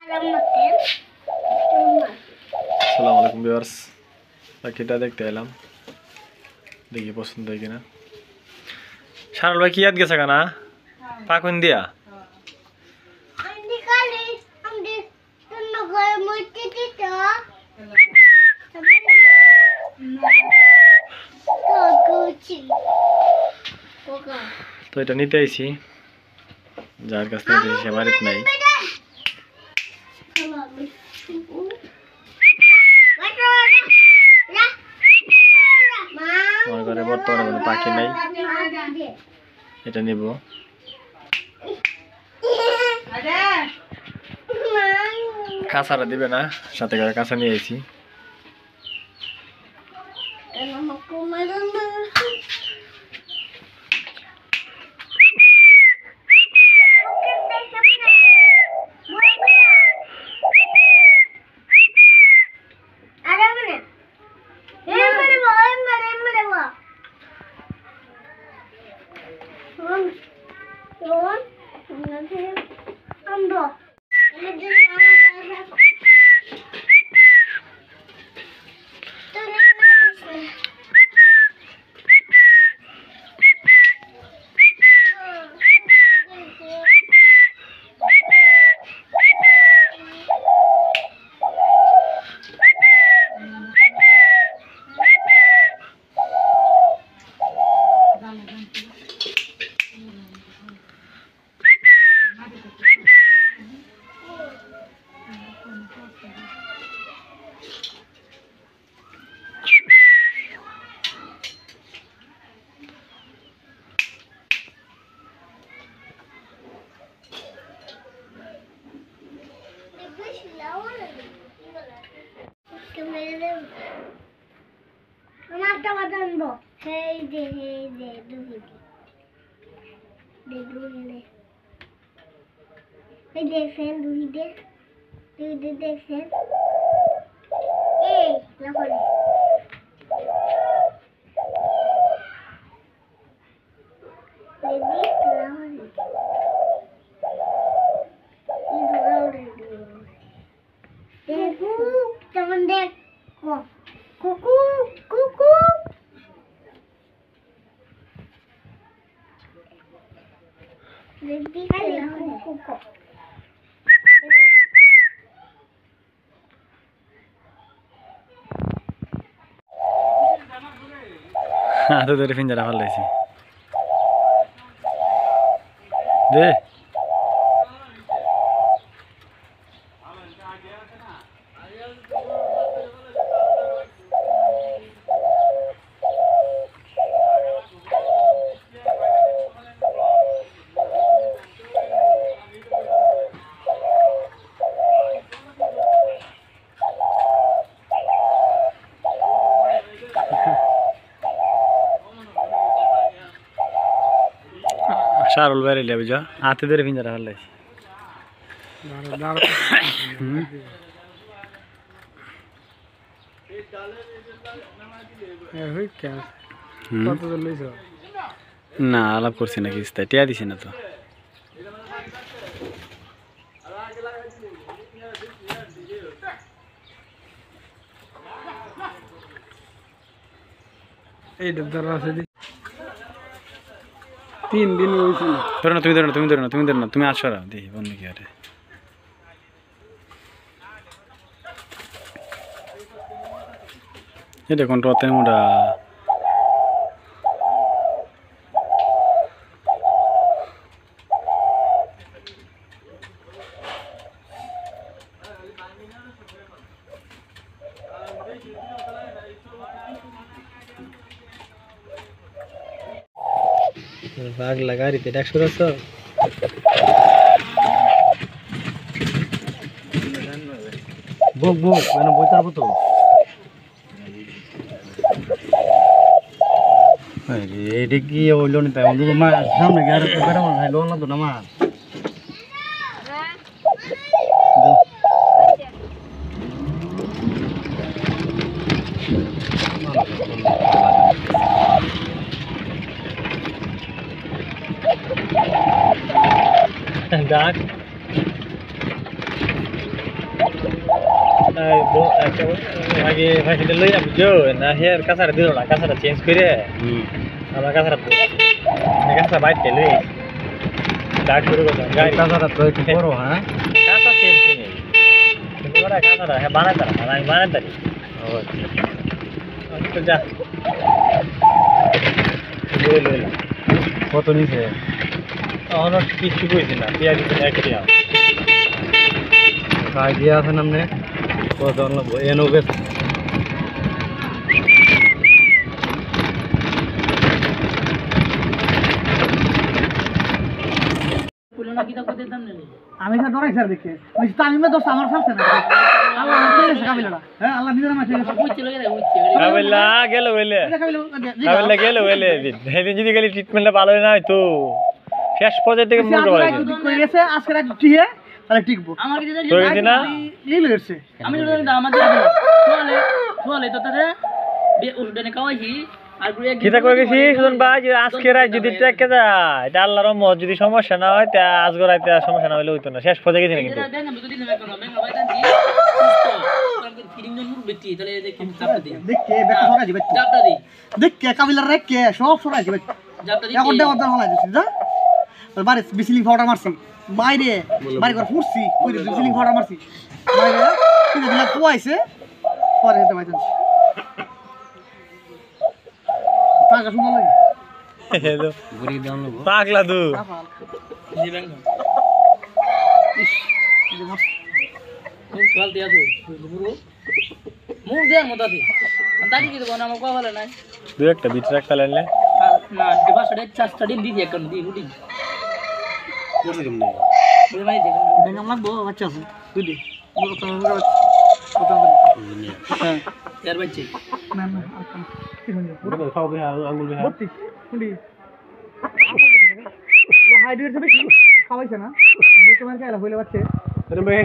আসসালামু আলাইকুম ভিউয়ার্স, পাখিটা দেখতে এলাম, দেখি পছন্দ হয় কিনা। শারল ভাই কি ইয়াদ গেছে কানা পাকুন দিয়া তো এটা নিতে আইছি, যার কাছ থেকে সে বাড়িতে নাই। আমার ঘরে বর্তমানে কোনো পাখি নাই, এটা নিব। কাঁচাটা দিবে না, সাথে করে কাঁচা নিয়ে আইছি। দেখছেন দুই দেখছেন এই লাফালে হাতে ধরে পিঞ্জারা ফালাইছি দে। শারল বাইরে লিয়া বুঝা হাতে ধরে পিঞ্জারা ফালাইছি। না আলাপ করছি না, কিস্তা টিয়া দিছি না তো। ধরো না, তুমি ধরো না, তুমি ধরো না, তুমি ধরো না, তুমি আসো না, দেখি বন্ধ কি আরে এটা কোন রতের মোটা বাঘ লাগারিতে ডাক শুরুছ বুক বুক মানে বইতার মতো। এটা কি হইল না, তাই মা সামনে গিয়ে বেড়া মার লোন না তো না মা ডাক আগে ফাঁকিটা লই যাবো জো না হেয়ার কাঁচাটা দিল না কাঁচাটা চেঞ্জ করে আমার কাঁচাটা কাঁচা বাইতে লই ডাক শুরু করলাম গাড়ি কাঁচাটা তো একটু বড় হ্যাঁ কাঁচা চেঞ্জ নেই কিন্তু ওরা কাঁচাটা হ্যাঁ বানাই তারা আমি বানাই তারি তো যা কত নিচে তখন কিছু কইছি না পেঁয়াজ একটি আইডিয়া আছে নামনে কত এনো গেছে আমি এখানে ডরাই স্যার দেখে ওই তালিমে দোষ আমার সাথে না আল্লাহ আমাকে কাবিলাটা হ্যাঁ আল্লাহ নিজের মাঝে কাবিলা গেল বলে কাবিলা গেল বলে সেদিন যদি গেলে ট্রিটমেন্টটা ভালো না হয়তো শেষ পর্যায়ে থেকে মনে হয় কই গেছে আজকে রাত টিয়ে তাহলে টিকবো আমার কি তো এই না নীল হচ্ছে আমি যদি আমাদের সোয়ালে তো তারে উঠবে কাওয়াইছি আর কিটা কই গেছি সুজন ভাই যে আজকে রাত যদি টেকে যায় এটা আল্লাহর রহমত যদি সমস্যা না হয় তা আজ গরাইতে সমস্যা না হইলে হইতো না শেষ পর্যায়ে গেছি না কিন্তু দেখকে বেটা সরা যাবে দেখকে কাবিলার রেখে সব সরা যাবে এখন দেওয়ার দাম হলা যাচ্ছে যা বারে বিসলিং পাউডার মারছি বাইরে বাড়ি করে ফুটছি কই বিসলিং পাউডার মারছি বাইরে কিন্তু দিলা কোয়াইছে পরে হেতে বাইতেন টাকা শুনো লাগে হেলো গুরি দাম লব পাগলা দু জীবন চল দিয়া তো পুরো মুখ দেয়ার মতো আছে দাদি কি দেবো না আমার কথা বলে নাই দুই একটা বিট রাখতে লাগলে না ডিবা সাড়ে 4টা দিন দিদি এখন দি উঠি করতে কেমনে বুঝে ভাই দেখুন বেঙ্গাম লাগবো বাচ্চা আছে বুঝলি হ্যাঁ এর বাচ্চা না না পুরো খাও বে আঙ্গুল বে ভর্তি কুন্ডি হাইড্রেট হবে কি খাওয়াইছে না তোমার কি আলা হইলে বাচ্চা আরে ভাই